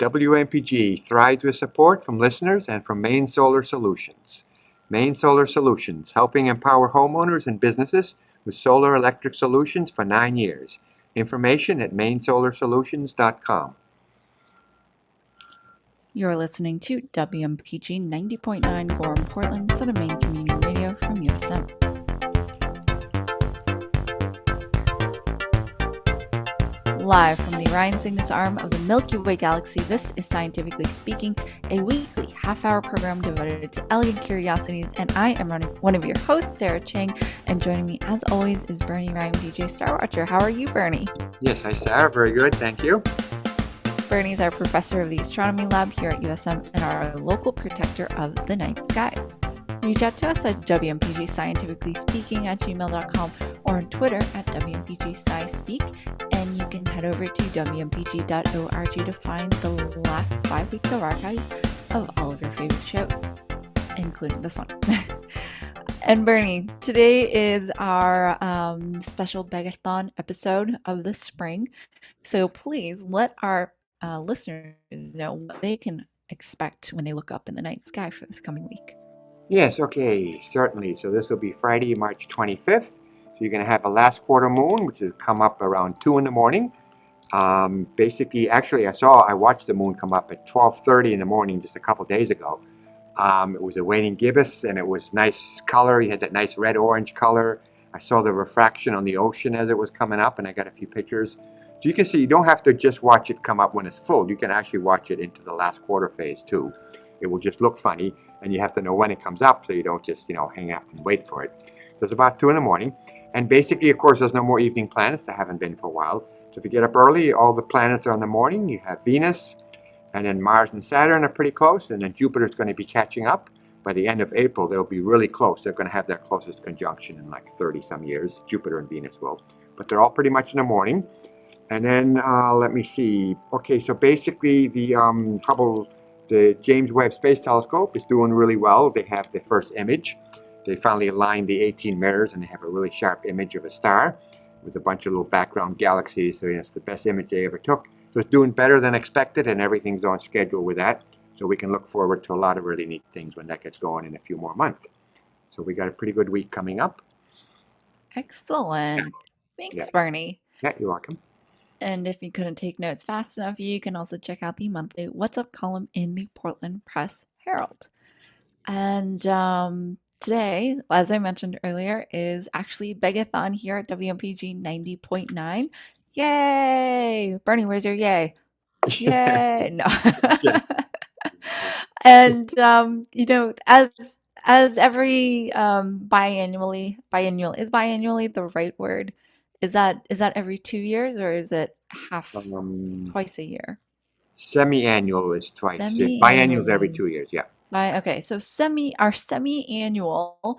WMPG thrives with support from listeners and from Maine Solar Solutions. Maine Solar Solutions, helping empower homeowners and businesses with solar electric solutions for 9 years. Information at mainsolarsolutions.com. You're listening to WMPG 90.9 Gorham, Portland, Southern Maine Community Radio from USM. Live from the Orion Cygnus arm of the Milky Way galaxy, this is Scientifically Speaking, a weekly half-hour program devoted to elegant curiosities, and I am one of your hosts, Sarah Chang, and joining me, as always, is Bernie Ryan, DJ Star Watcher. How are you, Bernie? Yes, hi, Sarah. Very good. Thank you. Bernie's our professor of the Astronomy Lab here at USM and our local protector of the night skies. Reach out to us at WMPG Scientifically Speaking at gmail.com or on Twitter at WMPG SciSpeak. And you can head over to WMPG.org to find the last 5 weeks of archives of all of your favorite shows, including this one. And Bernie, today is our special Bagathon episode of the spring. So please let our listeners know what they can expect when they look up in the night sky for this coming week. Yes, okay, certainly. So this will be Friday, March 25th. So you're going to have a last quarter moon, which will come up around 2 in the morning. Basically, actually, I watched the moon come up at 12:30 in the morning just a couple days ago. It was a waning gibbous, and it was nice color. He had that nice red-orange color. I saw the refraction on the ocean as it was coming up, and I got a few pictures. So you can see you don't have to just watch it come up when it's full. You can actually watch it into the last quarter phase, too. It will just look funny, and you have to know when it comes up so you don't just, hang out and wait for it. So it's about 2 in the morning. And basically, of course, there's no more evening planets. There haven't been for a while. So if you get up early, all the planets are in the morning. You have Venus, and then Mars and Saturn are pretty close, and then Jupiter's going to be catching up. By the end of April, they'll be really close. They're going to have their closest conjunction in like 30-some years. Jupiter and Venus will. But they're all pretty much in the morning. And then, let me see. Okay, so basically the James Webb Space Telescope is doing really well. They have the first image. They finally aligned the 18 mirrors, and they have a really sharp image of a star with a bunch of little background galaxies. So it's the best image they ever took. So it's doing better than expected, and everything's on schedule with that. So we can look forward to a lot of really neat things when that gets going in a few more months. So we got a pretty good week coming up. Excellent. Thanks, Bernie. Yeah, you're welcome. And if you couldn't take notes fast enough, you can also check out the monthly What's Up column in the Portland Press Herald. And today, as I mentioned earlier, is actually Begathon here at WMPG 90.9. Yay! Bernie, where's your yay? Yay! No. And, as every biannually the right word? Is that every 2 years, or is it twice a year? Semi-annual is twice. Biannual is every 2 years, yeah. Okay, so our semi-annual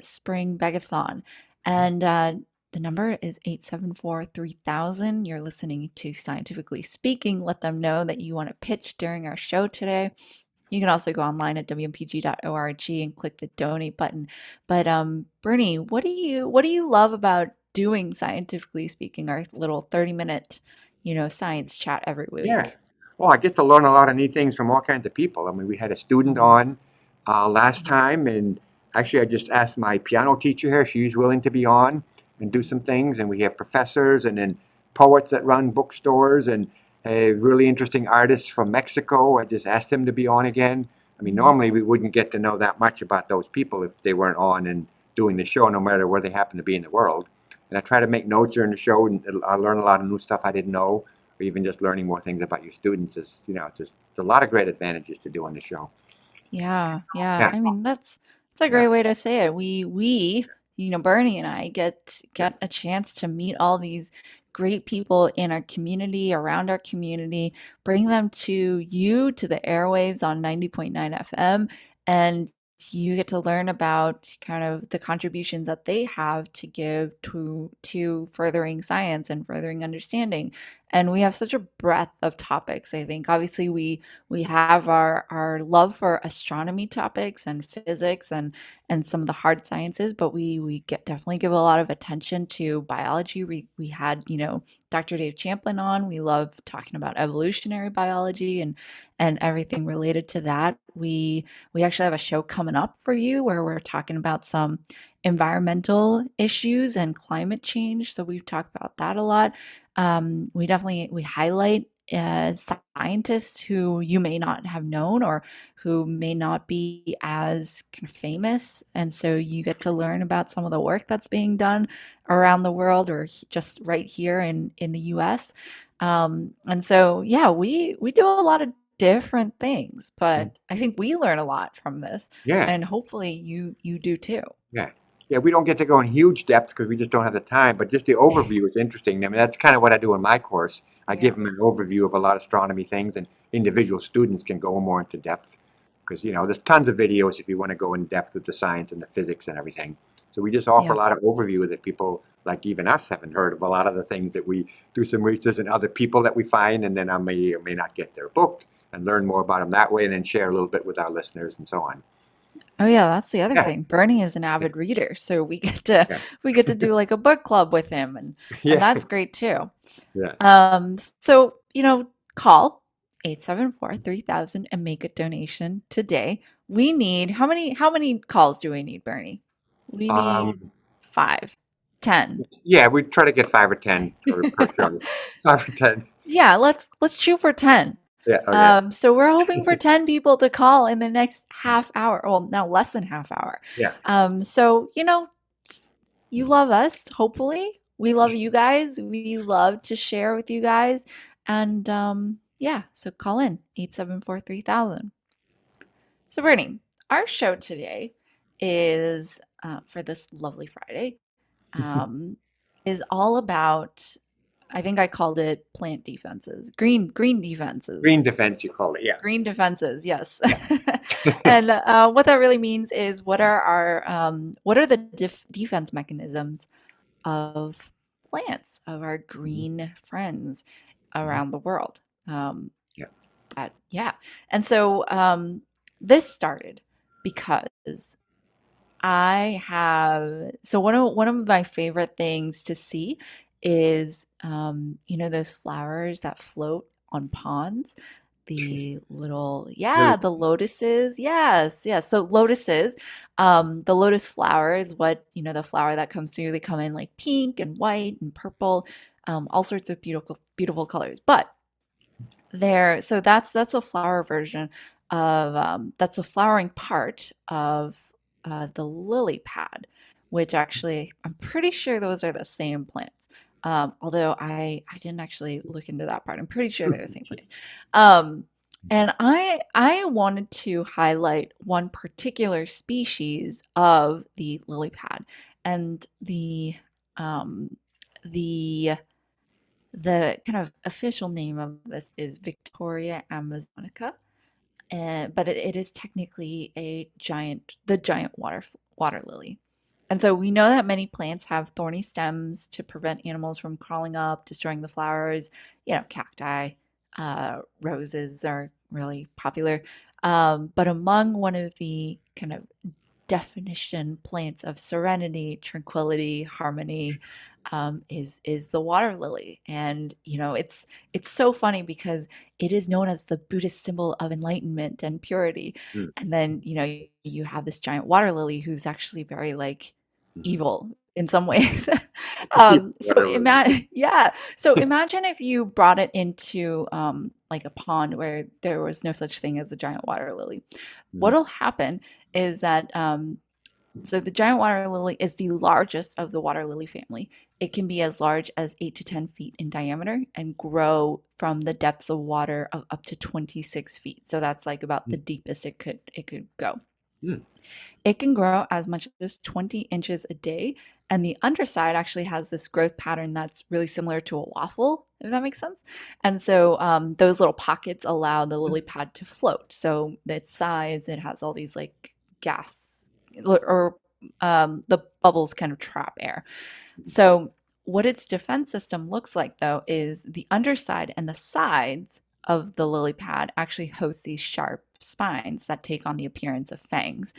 Spring Begathon, and the number is 874-3000. You're listening to Scientifically Speaking. Let them know that you want to pitch during our show today. You can also go online at wmpg.org and click the donate button. But Bernie, what do you love about doing Scientifically Speaking, our little 30-minute, science chat every week? Yeah. Well, I get to learn a lot of neat things from all kinds of people. I mean, we had a student on last time, and actually I just asked my piano teacher here. She's willing to be on and do some things. And we have professors and then poets that run bookstores and a really interesting artist from Mexico. I just asked him to be on again. I mean, normally we wouldn't get to know that much about those people if they weren't on and doing the show, no matter where they happen to be in the world. And I try to make notes during the show, and I learn a lot of new stuff I didn't know, or even just learning more things about your students is, just a lot of great advantages to doing the show. Yeah. I mean, that's a great way to say it. We Bernie and I get a chance to meet all these great people in our community, around our community, bring them to the airwaves on 90.9 FM, and you get to learn about kind of the contributions that they have to give to furthering science and furthering understanding. and we have such a breadth of topics. I think obviously we have our love for astronomy topics and physics and some of the hard sciences, but we get definitely give a lot of attention to biology. We had, Dr. Dave Champlin on. We love talking about evolutionary biology and everything related to that. We actually have a show coming up for you where we're talking about some environmental issues and climate change. So we've talked about that a lot. We highlight scientists who you may not have known or who may not be as kind of famous, and so you get to learn about some of the work that's being done around the world or just right here in the U.S. And so yeah, we do a lot of different things, Mm. but I think we learn a lot from this, Yeah. and hopefully you do too. Yeah. Yeah, we don't get to go in huge depth because we just don't have the time, but just the overview is interesting. I mean, that's kind of what I do in my course. I Yeah. give them an overview of a lot of astronomy things, and individual students can go more into depth because, there's tons of videos if you want to go in depth with the science and the physics and everything. So we just offer a Yeah. lot of overview that people like even us haven't heard of a lot of the things that we do some research and other people that we find, and then I may or may not get their book and learn more about them that way and then share a little bit with our listeners and so on. Oh yeah, that's the other Yeah, thing. Bernie is an yeah, avid reader, so yeah, we get to do like a book club with him, and yeah, that's great too. yeah. So, call 874-3000 and make a donation today. We need how many calls do we need, Bernie? We need Um, 5, 10. yeah, we try to get 5 or 10 per show. 5 or 10. Yeah, let's shoot for 10. Yeah. Okay. So we're hoping for 10 people to call in the next half hour. Well, now less than half hour. Yeah. So, you love us, hopefully. We love you guys. We love to share with you guys. And yeah, so call in 874-3000. So, Bernie, our show today is for this lovely Friday um, is all about, I think I called it plant defenses, green defenses. Green defense, you call it. Yeah. Green defenses, yes. Yeah. And what that really means is what are the defense mechanisms of plants, of our Mhm, green friends mhm. around the world? Um, Yeah. yeah. And so this started because one of my favorite things to see is those flowers that float on ponds, the little, Lily yeah, the pads. lotuses. Yes, yes. So lotuses, the lotus flower is what, the flower that comes through. They come in like pink and white and purple, all sorts of beautiful colors. But so that's a flower version of that's a flowering part of the lily pad, which actually I'm pretty sure those are the same plants. Although I didn't actually look into that part. I'm pretty sure they're the same plant. Um, and I wanted to highlight one particular species of the lily pad, and um, the the kind of official name of this is Victoria Amazonica, and but it is technically the giant water lily. And so we know that many plants have thorny stems to prevent animals from crawling up, destroying the flowers. Cacti, roses are really popular. But among one of the kind of definition plants of serenity, tranquility, harmony, is the water lily. And it's so funny because it is known as the Buddhist symbol of enlightenment and purity. Mm, And then you have this giant water lily who's actually very like mhm. evil in some ways. Yeah, So water yeah. So imagine if you brought it into like a pond where there was no such thing as a giant water lily. lily. What'll happen is that so the giant water lily is the largest of the water lily family. It can be as large as 8 to 10 feet in diameter and grow from the depths of water of up to 26 feet. So that's like about the Mm, deepest it could go. mm, It can grow as much as 20 inches a day, and the underside actually has this growth pattern that's really similar to a waffle, if that makes sense. And so those little pockets allow the mm, lily pad to float. So its size, it has all these like gas or the bubbles kind of trap air. mm, So what its defense system looks like, though, is the underside and the sides of the lily pad actually host these sharp spines that take on the appearance of fangs.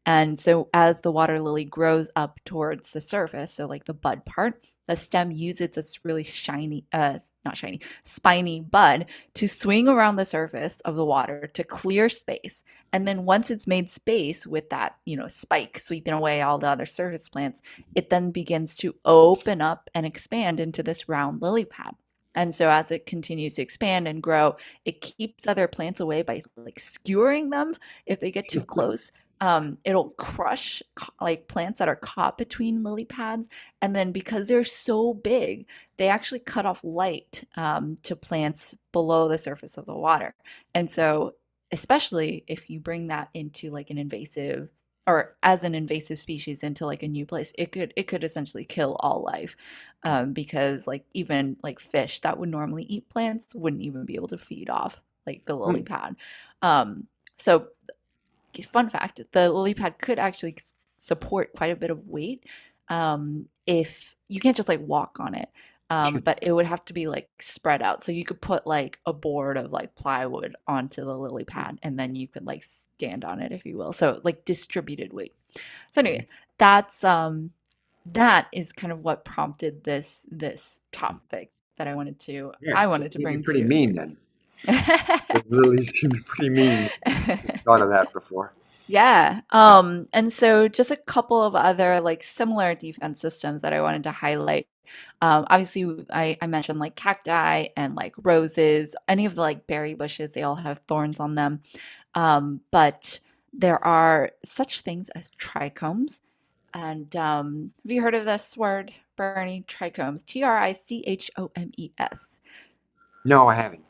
And so as the water lily grows up towards the surface, so like the bud part, the stem uses its really shiny, not shiny, spiny bud to swing around the surface of the water to clear space. And then once it's made space with that, spike sweeping away all the other surface plants, it then begins to open up and expand into this round lily pad. And so as it continues to expand and grow, it keeps other plants away by like skewering them if they get too close. It'll crush like plants that are caught between lily pads. And then because they're so big, they actually cut off light to plants below the surface of the water. And so, especially if you bring that into like an invasive or as an invasive species into like a new place, it could essentially kill all life because like even like fish that would normally eat plants wouldn't even be able to feed off like the lily pad. So fun fact, the lily pad could actually support quite a bit of weight if you can't just like walk on it. But it would have to be like spread out. So you could put like a board of like plywood onto the lily pad and then you could like stand on it, if you will. So like distributed weight. So anyway, that is kind of what prompted this topic that I wanted to bring pretty to mean then. The lilies can be pretty mean. I've thought of that before. Yeah. And so just a couple of other like similar defense systems that I wanted to highlight. Obviously, I mentioned like cacti and like roses, any of the like berry bushes, they all have thorns on them. But there are such things as trichomes. And have you heard of this word, Bernie? Trichomes, Trichomes. No, I haven't.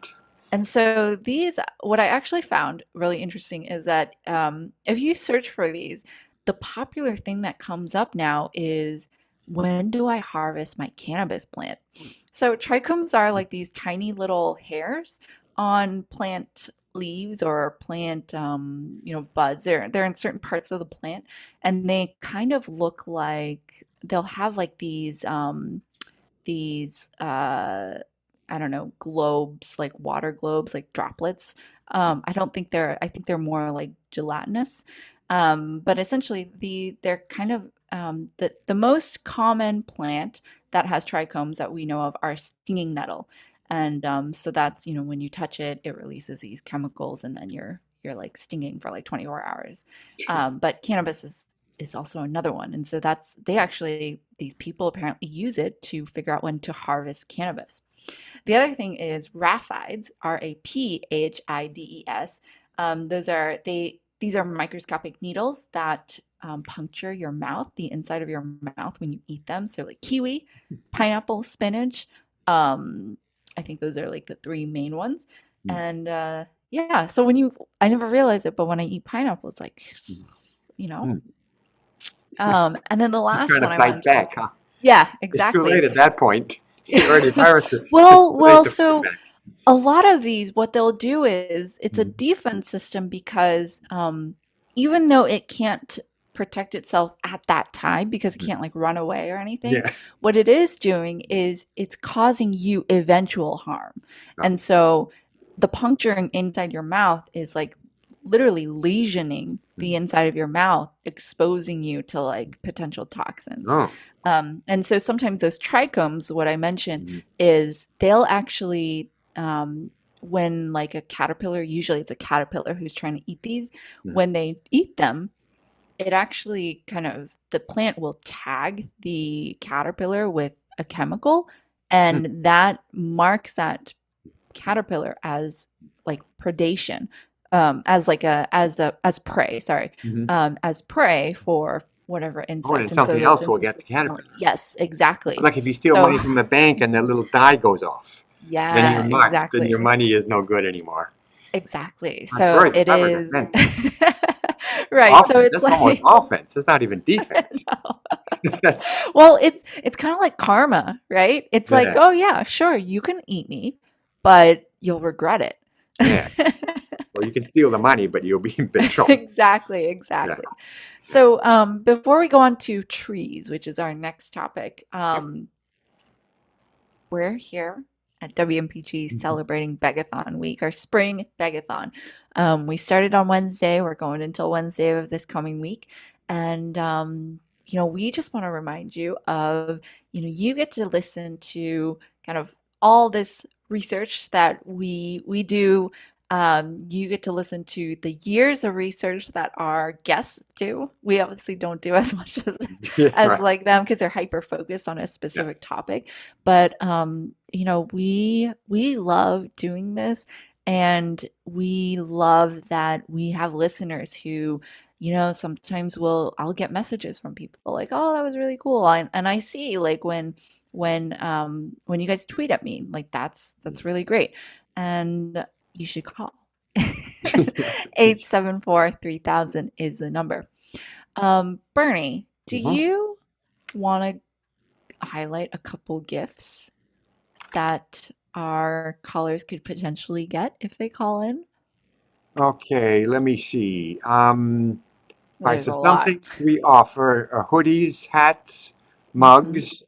And so what I actually found really interesting is that if you search for these, the popular thing that comes up now is when do I harvest my cannabis plant? So trichomes are like these tiny little hairs on plant leaves or plant, buds. They're in certain parts of the plant, and they kind of look like they'll have like these I don't know, globes, like water globes, like droplets. I think they're more like gelatinous. But essentially they're kind of the most common plant that has trichomes that we know of are stinging nettle. And so that's, when you touch it, it releases these chemicals and then you're like stinging for like 24 hours. But cannabis is also another one. And so these people apparently use it to figure out when to harvest cannabis. The other thing is raphides, Raphides. These are microscopic needles that puncture your mouth, the inside of your mouth when you eat them. So like kiwi, pineapple, spinach. I think those are like the three main ones. And yeah, so I never realized it, but when I eat pineapple, it's like, and then the last one Trying to fight back, huh? Yeah, exactly. It's too late at that point. You already pirated. Well, so a lot of these, what they'll do is it's a defense system because even though it can't protect itself at that time because it can't like run away or anything, what it is doing is it's causing you eventual harm. And so the puncturing inside your mouth is like literally lesioning the inside of your mouth, exposing you to like potential toxins. And so sometimes those trichomes, what I mentioned, is they'll actually, when like a caterpillar, usually it's a caterpillar who's trying to eat these, when they eat them, it actually the plant will tag the caterpillar with a chemical, and that marks that caterpillar as like predation, as prey, as prey for whatever insect. And something else will get the caterpillar. Yes, exactly. Like if you steal money from the bank and the little die goes off. Yeah, then you're marked, exactly. then your money is no good anymore. Exactly. So it is right. Offense. So it's that's like almost offense. It's not even defense. Well, it's kind of like karma, right? It's like, oh yeah, sure, you can eat me, but you'll regret it. Yeah. Well, you can steal the money, but you'll be in big trouble. Exactly. Yeah. So before we go on to trees, which is our next topic, we're here at WMPG celebrating Begathon week, our Spring Begathon. We started on Wednesday. We're going until Wednesday of this coming week. And, we just want to remind you of, you get to listen to kind of all this research that we do. You get to listen to the years of research that our guests do. We obviously don't do as much Yeah, as right. like them because they're hyper focused on a Yeah. specific topic. But we love doing this, and we love that we have listeners who, sometimes I'll get messages from people like, "Oh, that was really cool," and I see like when you guys tweet at me, like that's really great, and you should call. 874-3000 is the number. Bernie, do Mhm. you want to highlight a couple gifts that our callers could potentially get if they call in? Okay, let me see. Right, There's so a some lot. things we offer are hoodies, hats, Hmm. mugs,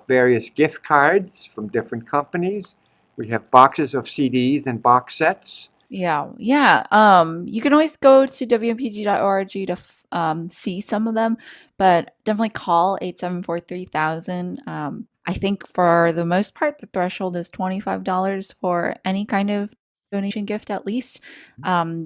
various gift cards from different companies. We have boxes of CDs and box sets. Yeah, yeah. You can always go to wmpg.org to see some of them, but definitely call 874-3000. I think for the most part, the threshold is $25 for any kind of donation gift, at least.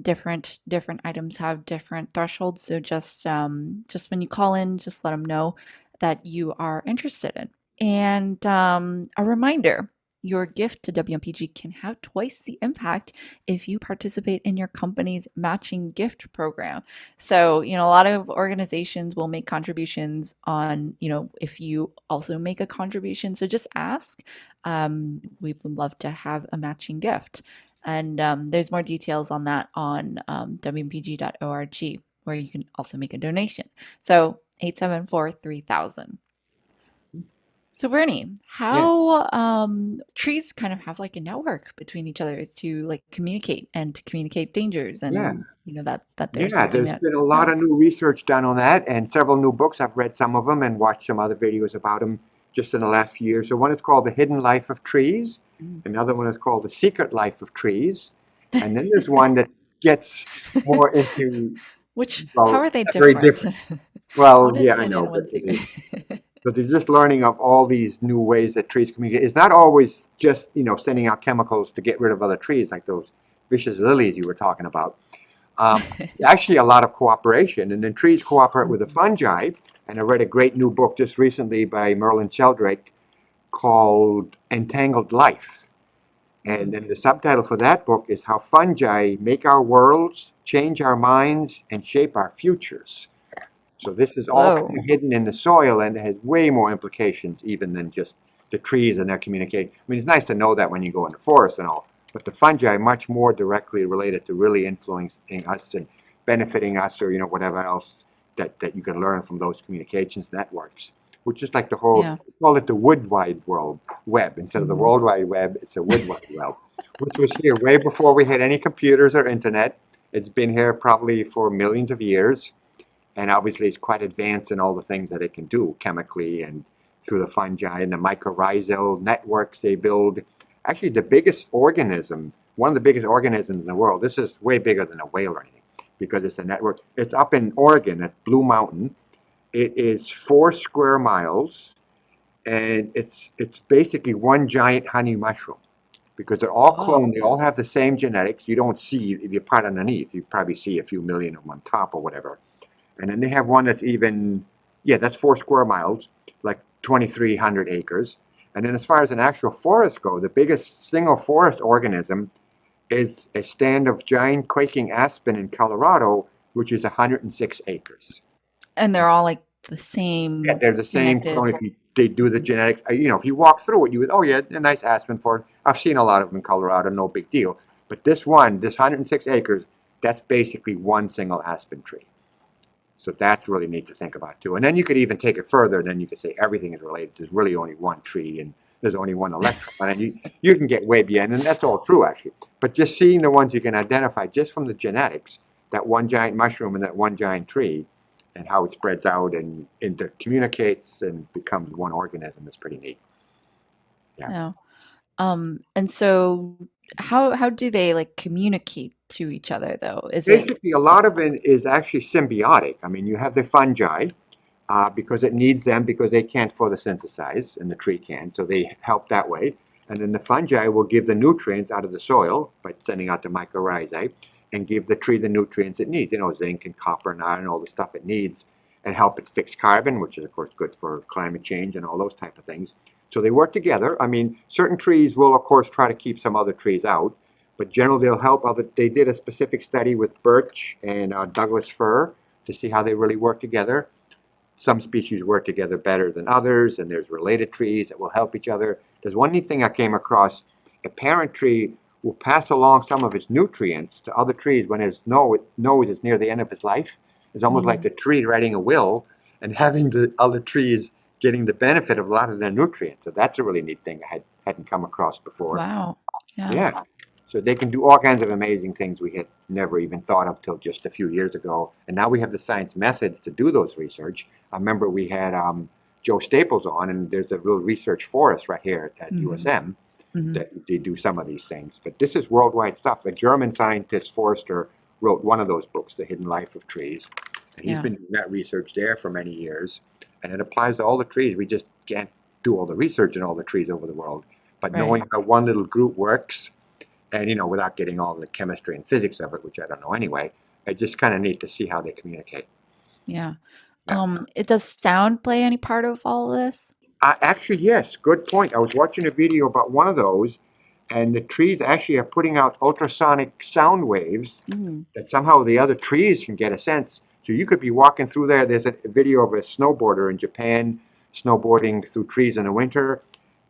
Different items have different thresholds, so just when you call in, just let them know that you are interested in. And a reminder. Your gift to WMPG can have twice the impact if you participate in your company's matching gift program. So, a lot of organizations will make contributions on, if you also make a contribution. So just ask. We would love to have a matching gift. And there's more details on that on wmpg.org, where you can also make a donation. So 874-3000. So Bernie, Yeah, how trees kind of have like a network between each other is to like communicate and to communicate dangers, yeah, and that there's yeah. something There's that been a lot yeah. of new research done on that and several new books. I've read some of them and watched some other videos about them just in the last few years. So one is called The Hidden Life of Trees. Mm. Another one is called The Secret Life of Trees. And then there's one that gets more into, Which how well, are they very different? different. How Well, does yeah, I hidden know, but one it secret? is. So they're just learning of all these new ways that trees communicate. It's not always just, sending out chemicals to get rid of other trees like those vicious lilies you were talking about. Actually, a lot of cooperation, and then trees cooperate with the Mhm. fungi. And I read a great new book just recently by Merlin Sheldrake called Entangled Life. And Mm. then the subtitle for that book is How Fungi Make Our Worlds, Change Our Minds, and Shape Our Futures. So this is all kind Whoa. of hidden in the soil and it has way more implications even than just the trees and their communication. I mean, it's nice to know that when you go in the forest and all, but the fungi are much more directly related to really influencing us and benefiting us or, whatever else that you can learn from those communications networks, which is like the whole, Yeah. we call it the wood wide world web. Instead of the Hmm. world wide web, it's a wood wide web, which was here way before we had any computers or internet. It's been here probably for millions of years and obviously it's quite advanced in all the things that it can do chemically and through the fungi and the mycorrhizal networks they build. Actually, the biggest organism, one of the biggest organisms in the world, this is way bigger than a whale or anything because it's a network. It's up in Oregon at Blue Mountain. It is 4 square miles and it's basically one giant honey mushroom because they're all cloned. Whoa. They all have the same genetics. You don't see the part underneath. You probably see a few million of them on top or whatever. And then they have one that's even, yeah, that's 4 square miles, like 2,300 acres. And then as far as an actual forest goes, the biggest single forest organism is a stand of giant quaking aspen in Colorado, which is 106 acres. And they're all like the Yeah, same they're the same connected. clone. If they do the genetics, if you walk through it, you would, oh yeah, a nice aspen forest. I've seen a lot of them in Colorado, no big deal. But this one, this 106 acres, that's basically one single aspen tree. So that's really neat to think about too. And then you could even take it further. Then you could say everything is related. There's really only one tree and there's only one electron. And you can get way beyond, and that's all true actually. But just seeing the ones you can identify just from the genetics, that one giant mushroom and that one giant tree, and how it spreads out and intercommunicates and becomes one organism is pretty neat. Yeah. No. And so how do they like communicate to each other though? Is it Basically, a lot of it is actually symbiotic. I mean, you have the fungi because it needs them because they can't photosynthesize and the tree can, so they help that way. And then the fungi will give the nutrients out of the soil by sending out the mycorrhizae and give the tree the nutrients it needs, zinc and copper and iron, all the stuff it needs, and help it fix carbon, which is, of course, good for climate change and all those type of things. So they work together. I mean, certain trees will, of course, try to keep some other trees out, but generally they'll help other. They did a specific study with birch and Douglas fir to see how they really work together. Some species work together better than others, and there's related trees that will help each other. There's one neat thing I came across. A parent tree will pass along some of its nutrients to other trees when it knows it's near the end of its life. It's almost like mm, the tree writing a will and having the other trees getting the benefit of a lot of their nutrients. So that's a really neat thing I hadn't come across before. wow. Yeah. Yeah. So they can do all kinds of amazing things we had never even thought of till just a few years ago. And now we have the science methods to do those research. I remember we had Joe Staples on, and there's a real research forest right here at Hmm. USM Hmm. that they do some of these things. But this is worldwide stuff. The German scientist Forster wrote one of those books, The Hidden Life of Trees. And he's Yeah. been doing that research there for many years. And it applies to all the trees. We just can't do all the research in all the trees over the world. But Right. knowing how one little group works, and without getting all the chemistry and physics of it, which I don't know anyway, it's just kind of neat to see how they communicate. Yeah. Yeah. It does sound play any part of all of this? Actually, yes, good point. I was watching a video about one of those, and the trees actually are putting out ultrasonic sound waves Mm. that somehow the other trees can get a sense. So you could be walking through there. There's a video of a snowboarder in Japan snowboarding through trees in the winter,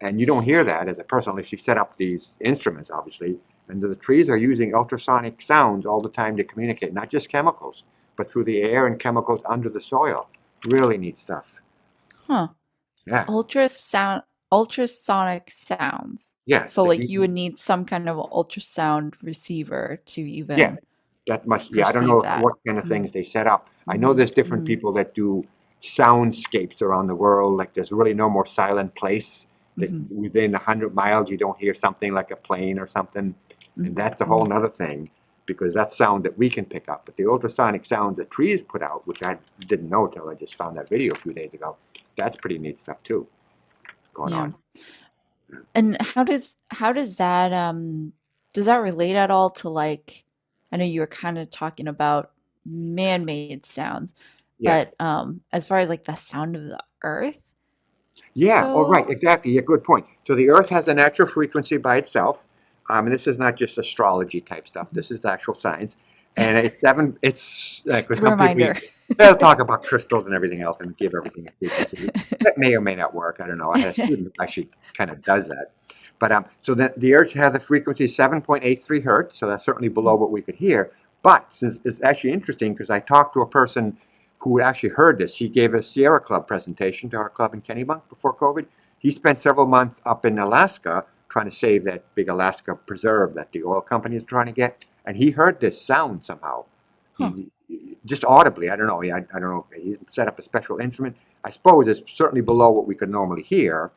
and you don't hear that as a person unless you set up these instruments, obviously. And the trees are using ultrasonic sounds all the time to communicate, not just chemicals, but through the air and chemicals under the soil. Really neat stuff. Huh. Yeah, Ultrasound ultrasonic sounds. yeah. So like you would need some kind of ultrasound receiver to Yeah, even that must, yeah, I don't perceive know that. what kind of Mm. things they set up. I know Mhm. there's different Mhm. people that do soundscapes around the world, like there's really no more silent place that Mhm. within 100 miles you don't hear something like a plane or something. And Mhm. that's a whole Mhm. nother thing because that's sound that we can pick up. But the ultrasonic sounds that trees put out, which I didn't know till I just found that video a few days ago, that's pretty neat stuff too going Yeah. on. And how does that does that relate at all to like I know you were kind of talking about man-made sounds, Yeah. but as far as like the sound of the earth Yeah, oh, right, goes? exactly. Yeah, good point. So the Earth has a natural frequency by itself. And this is not just astrology type stuff. Mhm. This is actual science. And it's seven, it's because some people, Reminder. they'll talk about crystals and everything else and give everything a frequency. That may or may not work. I don't know. I had a student who actually kind of does that. But so the Earth has a frequency 7.83 hertz. So that's certainly below what we could hear. But since it's actually interesting because I talked to a person who actually heard this. He gave a Sierra Club presentation to our club in Kennebunk before COVID. He spent several months up in Alaska trying to save that big Alaska preserve that the oil company is trying to get. And he heard this sound somehow. Huh. He just audibly. I don't know. I don't know. He set up a special instrument. I suppose it's certainly below what we could normally hear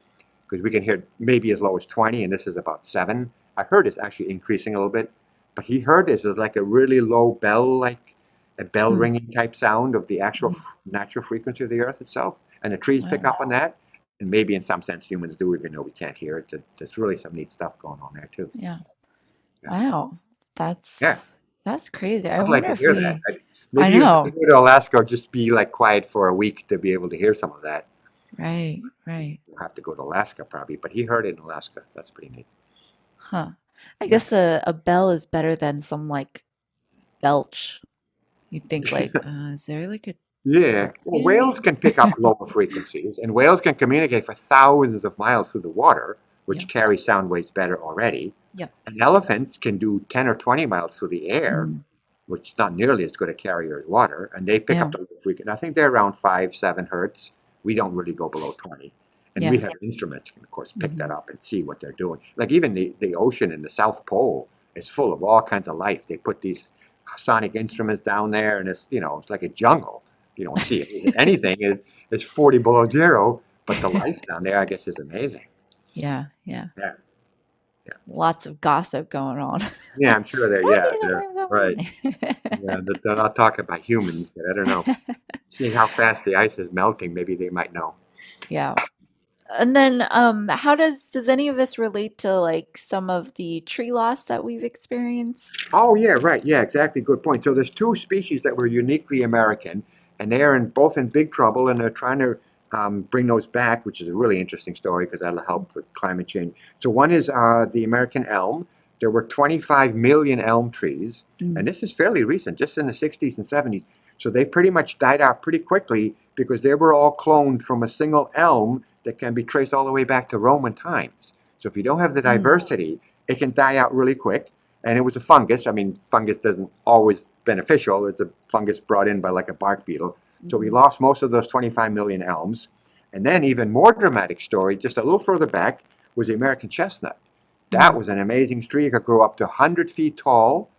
because we can hear maybe as low as 20, and this is about 7. I heard it's actually increasing a little bit, but he heard this as like a really low bell, like a bell Hmm. ringing type sound of the actual Mhm. natural frequency of the earth itself. And the trees pick Wow. up on that. And maybe in some sense humans do, even though we can't hear it. There's really some neat stuff going on there too. Yeah. Yeah. Wow. Yeah. That's crazy. I I'd like wonder to if hear that. we I Maybe you have to know. go to Alaska or just be like quiet for a week to be able to hear some of that. Right, right. You'll have to go to Alaska probably, but he heard it in Alaska. That's pretty neat. Huh. I Yeah. guess a bell is better than some like belch. You'd think like, is there like a Yeah, well, cricket? whales can pick up lower frequencies, and whales can communicate for thousands of miles through the water, which Yeah. carries sound waves better already. Yep. And elephants can do 10 or 20 miles through the air, Mm. which is not nearly as good a carrier as water, and they pick up Yeah. the low frequency. I think they're around 5, 7 hertz. We don't really go below 20. And we Yeah. have instruments that can, of course, pick that Hmm. up and see what they're doing. Like even the ocean in the South Pole is full of all kinds of life. They put these sonic instruments down there, and it's like a jungle. You don't see it. Anything is 40 below zero, but the life down there, I guess, is amazing. Yeah. Yeah. Yeah. lots of gossip going on. Yeah, I'm sure they're, That'd yeah, be the they're, flame going right. on. Yeah, they're not talking about humans, but I don't know. Seeing how fast the ice is melting, maybe they might know. Yeah. And then, how does any of this relate to like some of the tree loss that we've experienced? Oh, yeah, right. Yeah, exactly. Good point. So there's two species that were uniquely American, and they are both in big trouble, and they're trying to bring those back, which is a really interesting story because that'll help with climate change. So one is the American elm. There were 25 million elm trees, and Mm. this is fairly recent, just in the 60s and 70s. So they pretty much died out pretty quickly because they were all cloned from a single elm that can be traced all the way back to Roman times. So if you don't have the Mm. diversity, it can die out really quick, and it was a fungus. I mean, fungus doesn't always beneficial. It's a fungus brought in by like a bark beetle. So we Mhm. lost most of those 25 million elms. And then even more dramatic story, just a little further back, was the American chestnut. That Mm. was an amazing tree. It could grow up to 100 feet tall.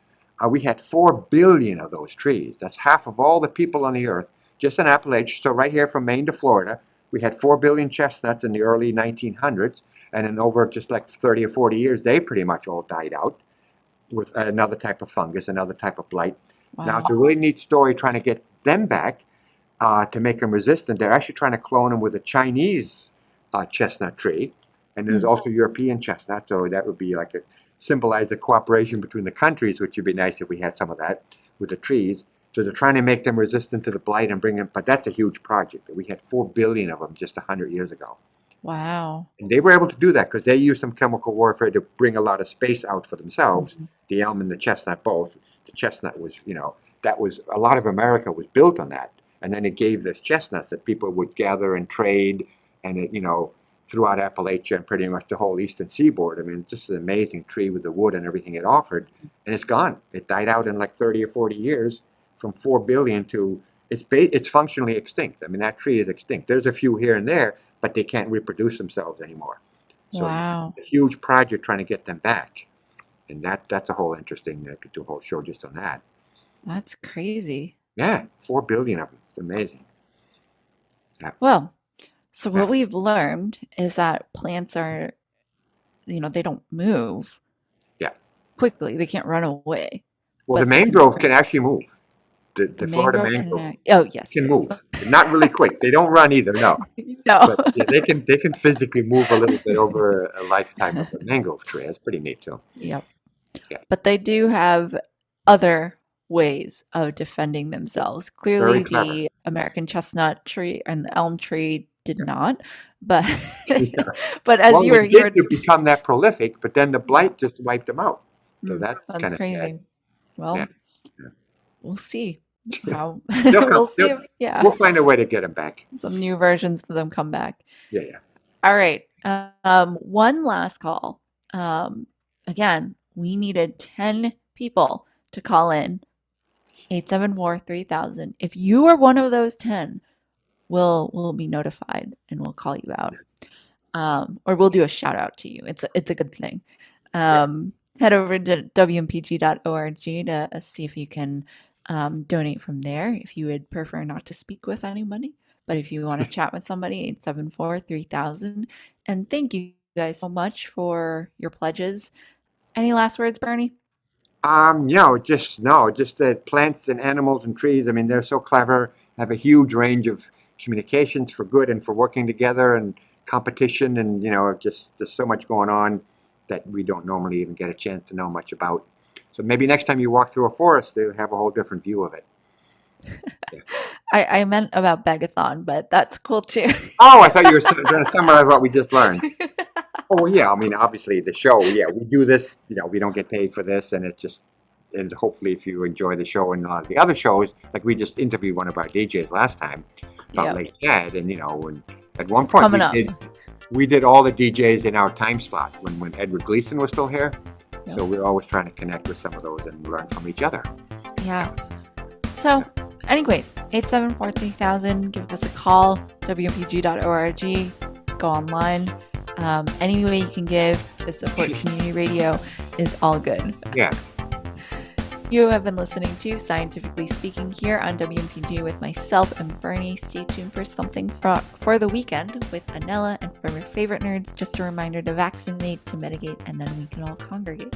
We had 4 billion of those trees. That's half of all the people on the earth, just in Appalachia. So right here from Maine to Florida, we had 4 billion chestnuts in the early 1900s. And in over just like 30 or 40 years, they pretty much all died out with another type of fungus, another type of blight. Now, it's Wow. a really neat story trying to get them back to make them resistant. They're actually trying to clone them with a Chinese chestnut tree, and there's Mm. also European chestnut. So that would be like a symbolize the cooperation between the countries, which would be nice if we had some of that with the trees. So they're trying to make them resistant to the blight and bring them, but that's a huge project. We had 4 billion of them just 100 years ago. Wow. And they were able to do that because they used some chemical warfare to bring a lot of space out for themselves. Mhm. The elm and the chestnut both. The chestnut was, that was a lot of America was built on that. And then it gave this chestnuts that people would gather and trade, and it, throughout Appalachia and pretty much the whole eastern seaboard. I mean, it's just an amazing tree with the wood and everything it offered. And it's gone. It died out in like 30 or 40 years from 4 billion to it's functionally extinct. I mean, that tree is extinct. There's a few here and there, but they can't reproduce themselves anymore. So Wow. a huge project trying to get them back, and that's a whole interesting. I could do a whole show just on that. That's crazy. Yeah, 4 billion of them. It's amazing. Yeah, Well, so yeah. what we've learned is that plants are, they don't move Yeah. quickly. They can't run away. Well, the What's the mangrove can concern? actually move. The The Florida mangrove mangrove can, oh, yes, can yes. move. Not really quick. They don't run either. No, No. but yeah, they can physically move a little bit over a lifetime of a mangrove tree. That's pretty neat too. Yep. Yeah, But they do have other ways of defending themselves. very Clearly, clever. the American chestnut tree and the elm tree did not. But Yeah. but as Well, you they were did to become that prolific, but then the yeah, blight just wiped them out. So that's that's kind of sad. crazy. Yeah. Well, we'll see Yeah. how They'll come. we'll see if We'll find a way to get them back. some new versions for them come back. Yeah, yeah. All right. One last call. Again, we needed 10 people to call in 874-3000. If you are one of those 10, we'll be notified and we'll call you out. Or we'll do a shout out to you. It's a good thing. Head over to WMPG.org to see if you can donate from there if you would prefer not to speak with anybody. But if you want to chat with somebody, 874-3000. And thank you guys so much for your pledges. Any last words, Bernie? Just that plants and animals and trees. I mean, they're so clever. Have a huge range of communications for good and for working together and competition, and just there's so much going on that we don't normally even get a chance to know much about. So maybe next time you walk through a forest, they'll have a whole different view of it. Yeah. I meant about Bagathon, but that's cool too. Oh, I thought you were going to summarize what we just learned. Oh, yeah. I mean, obviously the show, yeah, we do this, we don't get paid for this, and and hopefully if you enjoy the show and a lot of the other shows, like we just interviewed one of our DJs last time about Yep. Lake Chad, and, and at one point Coming up. we did all the DJs in our time slot when Edward Gleason was still here. Yep. So we're always trying to connect with some of those and learn from each other. Yeah. So, anyways, 874-3000. Give us a call. WMPG.org. Go online. Any way you can give to support community radio is all good. Yeah. You have been listening to Scientifically Speaking here on WMPG with myself and Bernie. Stay tuned for something for the weekend with Anella, and for your favorite nerds, just a reminder to vaccinate, to mitigate, and then we can all congregate.